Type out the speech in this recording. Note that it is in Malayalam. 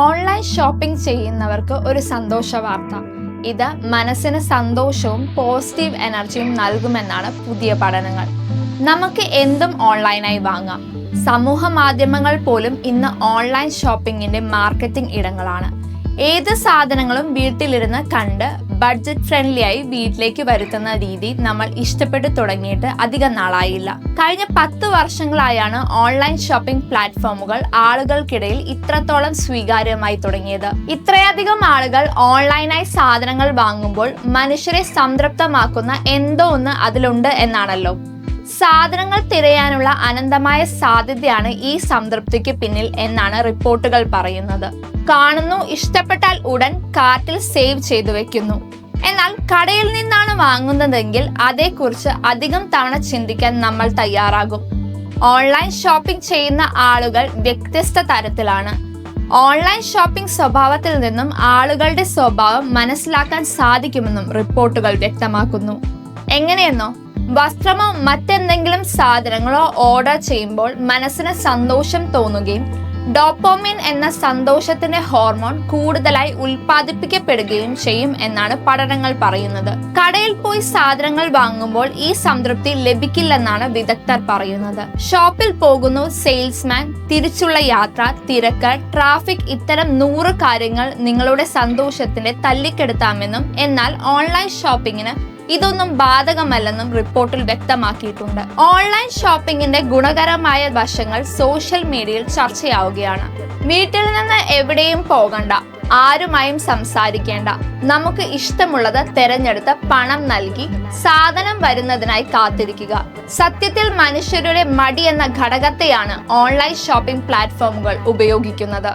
ഓൺലൈൻ ഷോപ്പിംഗ് ചെയ്യുന്നവർക്ക് ഒരു സന്തോഷ വാർത്ത. ഇത് മനസ്സിന് സന്തോഷവും പോസിറ്റീവ് എനർജിയും നൽകുമെന്നാണ് പുതിയ പഠനങ്ങൾ. നമുക്ക് എന്തും ഓൺലൈനായി വാങ്ങാം. സമൂഹ മാധ്യമങ്ങൾ പോലും ഇന്ന് ഓൺലൈൻ ഷോപ്പിംഗിന്റെ മാർക്കറ്റിംഗ് ഇടങ്ങളാണ്. ഏത് സാധനങ്ങളും വീട്ടിലിരുന്ന് കണ്ട് ബഡ്ജറ്റ് ഫ്രണ്ട്ലി ആയി വീട്ടിലേക്ക് വരുത്തുന്ന രീതി നമ്മൾ ഇഷ്ടപ്പെട്ടു തുടങ്ങിയിട്ട് അധികം നാളായില്ല. കഴിഞ്ഞ 10 വർഷങ്ങളായാണ് ഓൺലൈൻ ഷോപ്പിംഗ് പ്ലാറ്റ്ഫോമുകൾ ആളുകൾക്കിടയിൽ ഇത്രത്തോളം സ്വീകാര്യമായി തുടങ്ങിയത്. ഇത്രയധികം ആളുകൾ ഓൺലൈനായി സാധനങ്ങൾ വാങ്ങുമ്പോൾ മനുഷ്യരെ സംതൃപ്തമാക്കുന്ന എന്തോ ഒന്ന് അതിലുണ്ട് എന്നാണല്ലോ. സാധനങ്ങൾ തിരയാനുള്ള അനന്തമായ സാധ്യതയാണ് ഈ സംതൃപ്തിക്ക് പിന്നിൽ എന്നാണ് റിപ്പോർട്ടുകൾ പറയുന്നത്. കാണുന്നു, ഇഷ്ടപ്പെട്ടാൽ ഉടൻ കാർട്ടിൽ സേവ് ചെയ്തു വെക്കുന്നു. എന്നാൽ കടയിൽ നിന്നാണ് വാങ്ങുന്നതെങ്കിൽ അതേക്കുറിച്ച് അധികം തവണ ചിന്തിക്കാൻ നമ്മൾ തയ്യാറാകും. ഓൺലൈൻ ഷോപ്പിംഗ് ചെയ്യുന്ന ആളുകൾ വ്യത്യസ്ത തരത്തിലാണ്. ഓൺലൈൻ ഷോപ്പിംഗ് സ്വഭാവത്തിൽ നിന്നും ആളുകളുടെ സ്വഭാവം മനസ്സിലാക്കാൻ സാധിക്കുമെന്നും റിപ്പോർട്ടുകൾ വ്യക്തമാക്കുന്നു. എങ്ങനെയെന്നോ, വസ്ത്രമോ മറ്റെന്തെങ്കിലും സാധനങ്ങളോ ഓർഡർ ചെയ്യുമ്പോൾ മനസ്സിന് സന്തോഷം തോന്നുകയും ഡോപ്പമിൻ എന്ന സന്തോഷത്തിന്റെ ഹോർമോൺ കൂടുതലായി ഉൽപ്പാദിപ്പിക്കപ്പെടുകയും ചെയ്യും എന്നാണ് പഠനങ്ങൾ പറയുന്നത്. കടയിൽ പോയി സാധനങ്ങൾ വാങ്ങുമ്പോൾ ഈ സംതൃപ്തി ലഭിക്കില്ലെന്നാണ് വിദഗ്ധർ പറയുന്നത്. ഷോപ്പിൽ പോകുന്നു, സെയിൽസ്മാൻ, തിരിച്ചുള്ള യാത്ര, തിരക്ക്, ട്രാഫിക്, ഇത്തരം 100 കാര്യങ്ങൾ നിങ്ങളുടെ സന്തോഷത്തിന്റെ തല്ലിക്കെടുത്താമെന്നും എന്നാൽ ഓൺലൈൻ ഷോപ്പിങ്ങിന് ഇതൊന്നും ബാധകമല്ലെന്നും റിപ്പോർട്ടിൽ വ്യക്തമാക്കിയിട്ടുണ്ട്. ഓൺലൈൻ ഷോപ്പിംഗിന്റെ ഗുണകരമായ വശങ്ങൾ സോഷ്യൽ മീഡിയയിൽ ചർച്ചയാവുകയാണ്. വീട്ടിൽ നിന്ന് എവിടെയും പോകണ്ട, ആരുമായും സംസാരിക്കേണ്ട, നമുക്ക് ഇഷ്ടമുള്ളത് തെരഞ്ഞെടുത്ത് പണം നൽകി സാധനം വരുന്നതിനായി കാത്തിരിക്കുക. സത്യത്തിൽ മനുഷ്യരുടെ മടി എന്ന ഘടകത്തെയാണ് ഓൺലൈൻ ഷോപ്പിംഗ് പ്ലാറ്റ്ഫോമുകൾ ഉപയോഗിക്കുന്നത്.